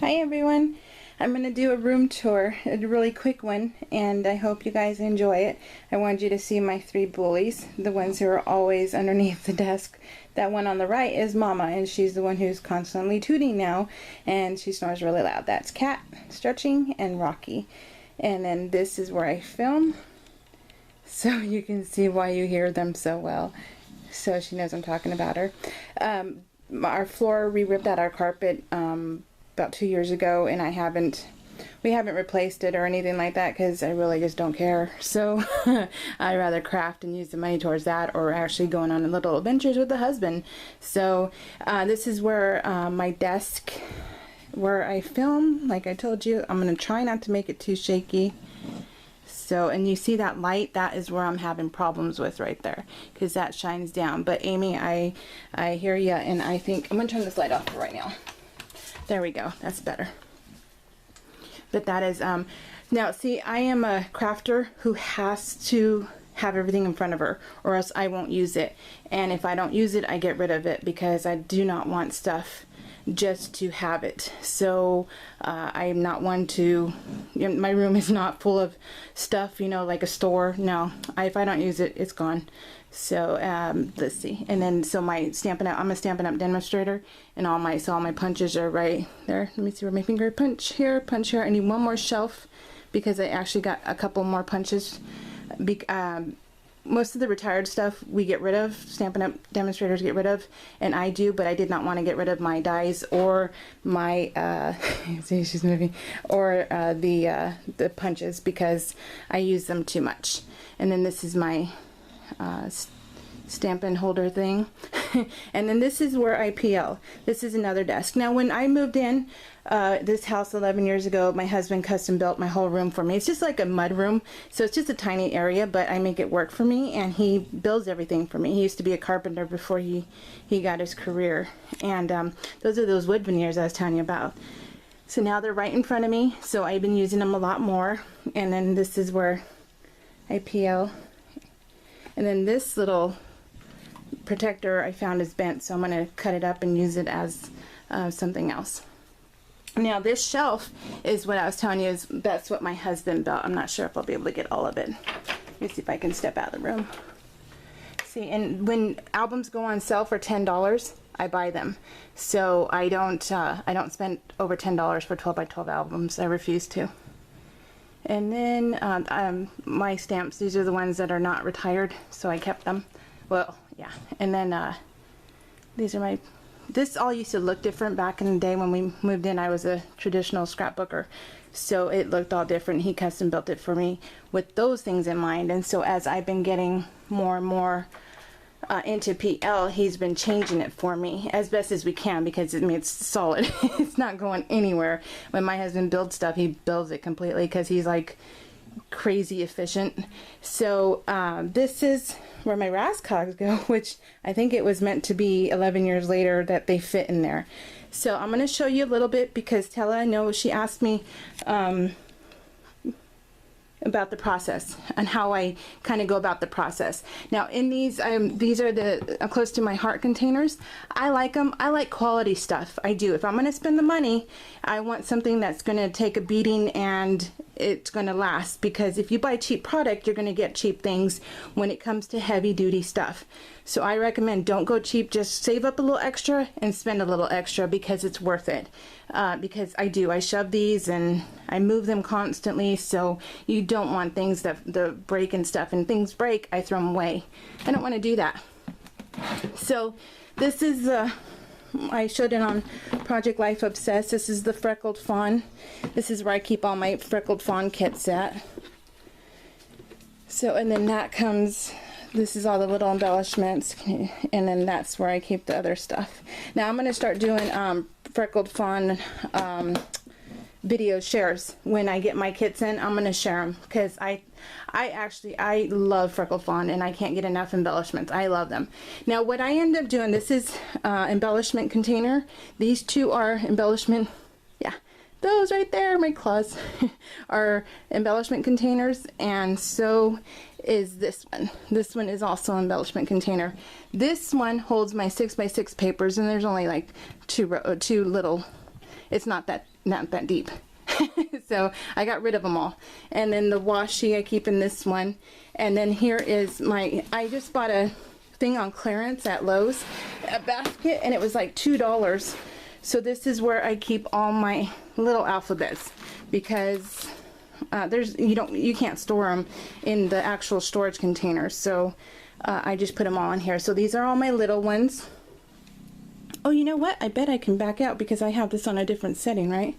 Hi everyone, I'm going to do a room tour, a really quick one, and I hope you guys enjoy it. I wanted you to see my 3 bullies, the ones who are always underneath the desk. That one on the right is Mama, and she's the one who's constantly tooting now, and she snores really loud. That's Cat, Stretching, and Rocky. And then this is where I film, so you can see why you hear them so well. So she knows I'm talking about her. Our floor, we ripped out our carpet about 2 years ago, and we haven't replaced it or anything like that because I really just don't care. So I'd rather craft and use the money towards that, or actually going on little adventures with the husband. So this is where my desk, where I film. Like I told you, I'm going to try not to make it too shaky. So, and you see that light, that is where I'm having problems with right there, because that shines down. But Amy, I hear ya, and I think I'm going to turn this light off for right now. There we go, that's better. But that is, now see, I am a crafter who has to have everything in front of her, or else I won't use it. And if I don't use it, I get rid of it, because I do not want stuff just to have it. So I'm not one to, my room is not full of stuff, you know, like a store. No, if I don't use it, it's gone. So let's see. And then so my Stampin' Up, I'm a Stampin' Up demonstrator, and all my punches are right there. Let me see where my finger, punch here, punch here. I need one more shelf because I actually got a couple more punches. Most of the retired stuff we get rid of, Stampin' Up demonstrators get rid of, and I do, but I did not want to get rid of my dies or my see, she's moving, or the punches, because I use them too much. And then this is my Stampin' holder thing. And then this is where I PL. This is another desk. Now when I moved in this house 11 years ago, my husband custom built my whole room for me. It's just like a mud room, so it's just a tiny area, but I make it work for me, and he builds everything for me. He used to be a carpenter before he got his career. And those are those wood veneers I was telling you about. So now they're right in front of me, so I've been using them a lot more. And then this is where I PL. And then this little protector I found is bent, so I'm going to cut it up and use it as something else. Now this shelf is what I was telling you, that's what my husband built. I'm not sure if I'll be able to get all of it. Let me see if I can step out of the room. See, and when albums go on sale for $10, I buy them. So I don't spend over $10 for 12 by 12 albums. I refuse to. And then my stamps, these are the ones that are not retired, so I kept them. Well, yeah. And then these are my, this all used to look different back in the day when we moved in. I was a traditional scrapbooker, so it looked all different. He custom built it for me with those things in mind. And so as I've been getting more and more into PL, he's been changing it for me as best as we can, because I mean, it's solid. It's not going anywhere. When my husband builds stuff, he builds it completely because he's like crazy efficient. So this is where my Rascogs go, which I think it was meant to be 11 years later that they fit in there. So I'm going to show you a little bit, because Tella, I know she asked me about the process and how I kind of go about the process. Now in these are the close to my heart containers. I like them. I like quality stuff. I do. If I'm going to spend the money, I want something that's going to take a beating and it's going to last, because if you buy cheap product, you're going to get cheap things when it comes to heavy duty stuff. So I recommend don't go cheap, just save up a little extra and spend a little extra, because it's worth it. Because I shove these and I move them constantly, so you don't want things that break and stuff, and things break, I throw them away. I don't want to do that. So this is I showed it on Project Life Obsessed. This is the Freckled Fawn. This is where I keep all my Freckled Fawn kits at. So, and then that comes, this is all the little embellishments, and then that's where I keep the other stuff. Now I'm going to start doing Freckled Fawn video shares. When I get my kits in, I'm going to share them, because I love Freckled Fawn, and I can't get enough embellishments. I love them. Now what I end up doing, this is embellishment container. These two are embellishment, yeah, those right there, my claws, are embellishment containers, and so is this one. This one is also an embellishment container. This one holds my 6x6 papers, and there's only like two little, it's not that not that deep. So I got rid of them all. And then the washi I keep in this one. And then here is my, I just bought a thing on clearance at Lowe's, a basket, and it was like $2. So this is where I keep all my little alphabets, because you can't store them in the actual storage containers. So I just put them all in here. So these are all my little ones. Oh, you know what? I bet I can back out because I have this on a different setting, right?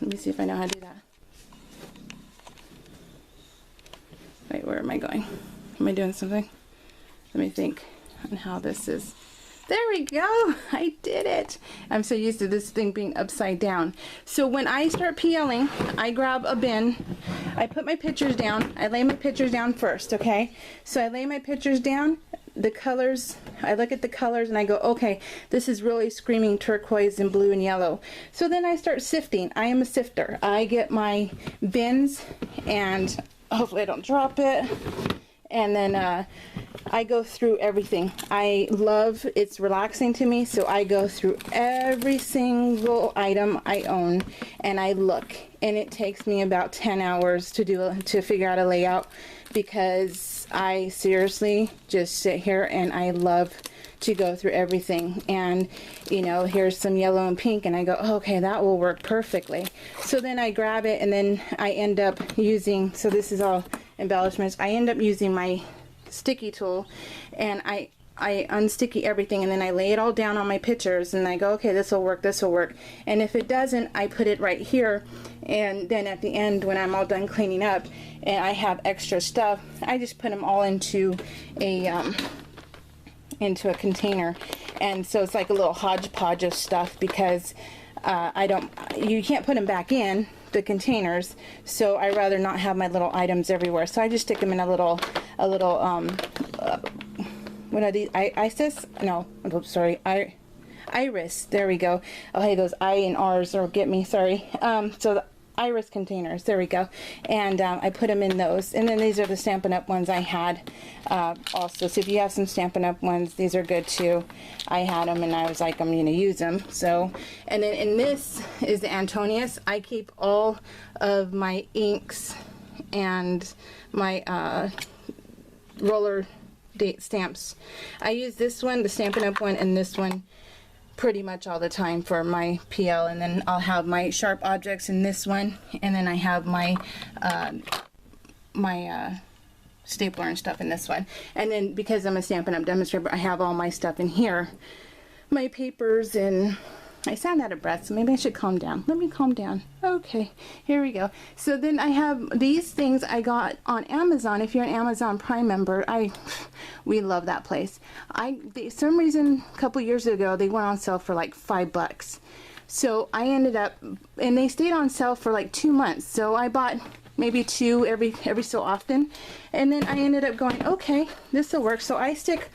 Let me see if I know how to do that. Wait, where am I going? Am I doing something? Let me think on how this is. There we go. I did it. I'm so used to this thing being upside down. So when I start PLing, I grab a bin. I put my pictures down. I lay my pictures down first, okay? So I lay my pictures down. The colors, I look at the colors and I go, okay, this is really screaming turquoise and blue and yellow. So then I start sifting. I am a sifter. I get my bins and hopefully I don't drop it. And then I go through everything. I love, it's relaxing to me, so I go through every single item I own and I look. And it takes me about 10 hours to figure out a layout, because I seriously just sit here and I love to go through everything. And you know, here's some yellow and pink and I go, oh, okay, that will work perfectly. So then I grab it and then I end up using, so this is all embellishments, I end up using my sticky tool and I unsticky everything, and then I lay it all down on my pictures and I go, okay, this will work, this will work. And if it doesn't, I put it right here, and then at the end when I'm all done cleaning up and I have extra stuff, I just put them all into a container. And so it's like a little hodgepodge of stuff, because you can't put them back in the containers, so I rather not have my little items everywhere. So I just stick them in a little what are these? Isis? No, I'm sorry. Iris. There we go. Oh, hey, those I and R's will get me. Sorry. So the Iris containers. There we go. And I put them in those. And then these are the Stampin' Up! Ones I had also. So if you have some Stampin' Up! Ones, these are good too. I had them and I was like, I'm going to use them. So, and then in this is the Antonius. I keep all of my inks and my roller date stamps. I use this one, the Stampin' Up! One, and this one pretty much all the time for my PL. And then I'll have my sharp objects in this one, and then I have my stapler and stuff in this one. And then because I'm a Stampin' Up! Demonstrator, I have all my stuff in here, my papers, and I sound out of breath, so maybe I should calm down. Let me calm down. Okay, here we go. So then I have these things I got on Amazon. If you're an Amazon Prime member, we love that place. Some reason a couple years ago they went on sale for like $5. So I ended up, and they stayed on sale for like 2 months. So I bought maybe 2 every so often, and then I ended up going, okay, this will work. So I stick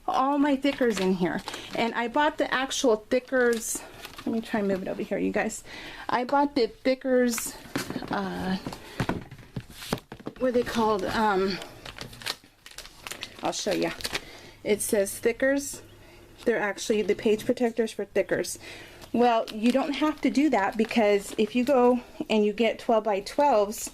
all my thickers in here, and I bought the actual thickers. Let me try and move it over here, you guys. I bought the thickers, what are they called? I'll show you. It says thickers. They're actually the page protectors for thickers. Well, you don't have to do that, because if you go and you get 12 by 12s,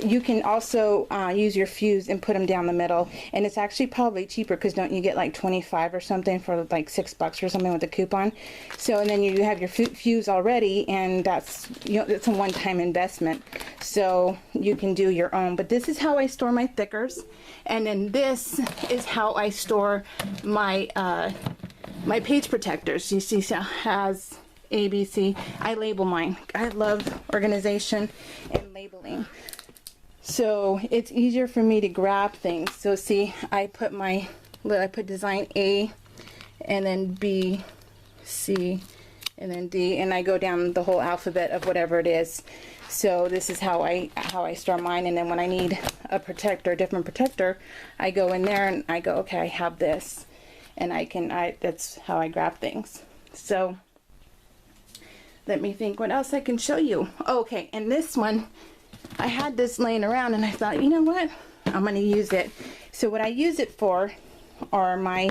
you can also use your fuse and put them down the middle, and it's actually probably cheaper, because don't you get like 25 or something for like $6 or something with a coupon? So, and then you have your fuse already, and that's, you know, it's a one-time investment, so you can do your own. But this is how I store my thickers, and then this is how I store my my page protectors. You see, so it has ABC. I label mine. I love organization and labeling. So it's easier for me to grab things. So see, I put design A, and then B, C, and then D, and I go down the whole alphabet of whatever it is. So this is how I store mine. And then when I need a protector, a different protector, I go in there and I go, okay, I have this, and that's how I grab things. So let me think what else I can show you. Okay, and this one, I had this laying around and I thought, you know what, I'm going to use it. So what I use it for are my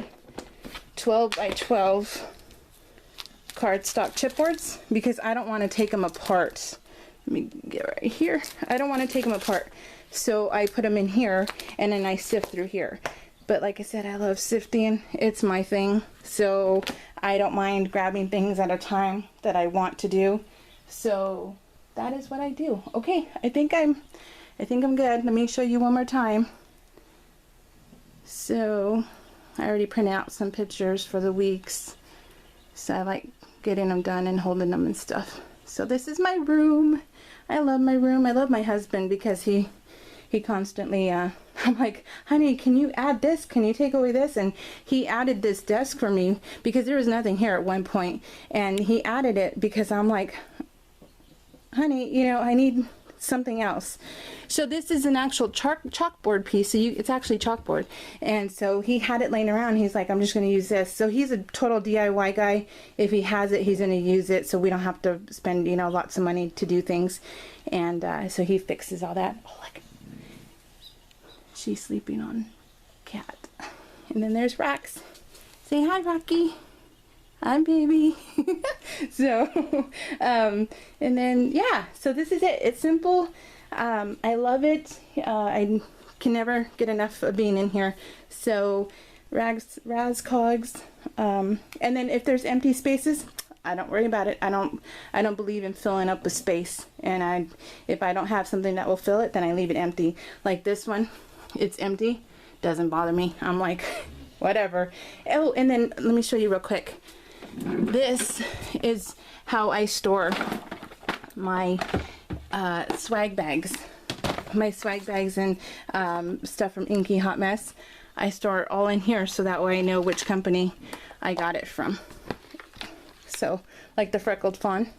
12 by 12 cardstock chipboards because I don't want to take them apart. Let me get right here. I don't want to take them apart. So I put them in here and then I sift through here. But like I said, I love sifting. It's my thing. So I don't mind grabbing things at a time that I want to do. So that is what I do. Okay, I think I'm good. Let me show you one more time. So I already printed out some pictures for the weeks. So I like getting them done and holding them and stuff. So this is my room. I love my room. I love my husband because he constantly, I'm like, honey, can you add this? Can you take away this? And he added this desk for me because there was nothing here at one point. And he added it because I'm like, honey, you know, I need something else. So this is an actual chalkboard piece. So it's actually chalkboard. And so he had it laying around. He's like, I'm just going to use this. So he's a total DIY guy. If he has it, he's going to use it. So we don't have to spend, you know, lots of money to do things. And so he fixes all that. Oh, look. She's sleeping on cat. And then there's Rax. Say hi, Rocky. Hi, baby. So, and then, yeah, so this is it. It's simple. I love it. I can never get enough of being in here. So, Raz Cogs. And then if there's empty spaces, I don't worry about it. I don't believe in filling up a space. And if I don't have something that will fill it, then I leave it empty. Like this one. It's empty, doesn't bother me. I'm like, whatever. Oh, and then let me show you real quick. This is how I store my swag bags. My swag bags and stuff from Inky Hot Mess. I store it all in here so that way I know which company I got it from. So, like the Freckled Fawn.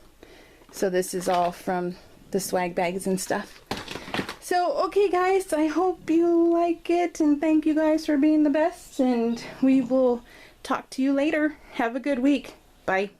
So this is all from the swag bags and stuff. So, okay guys, I hope you like it, and thank you guys for being the best, and we will talk to you later. Have a good week. Bye.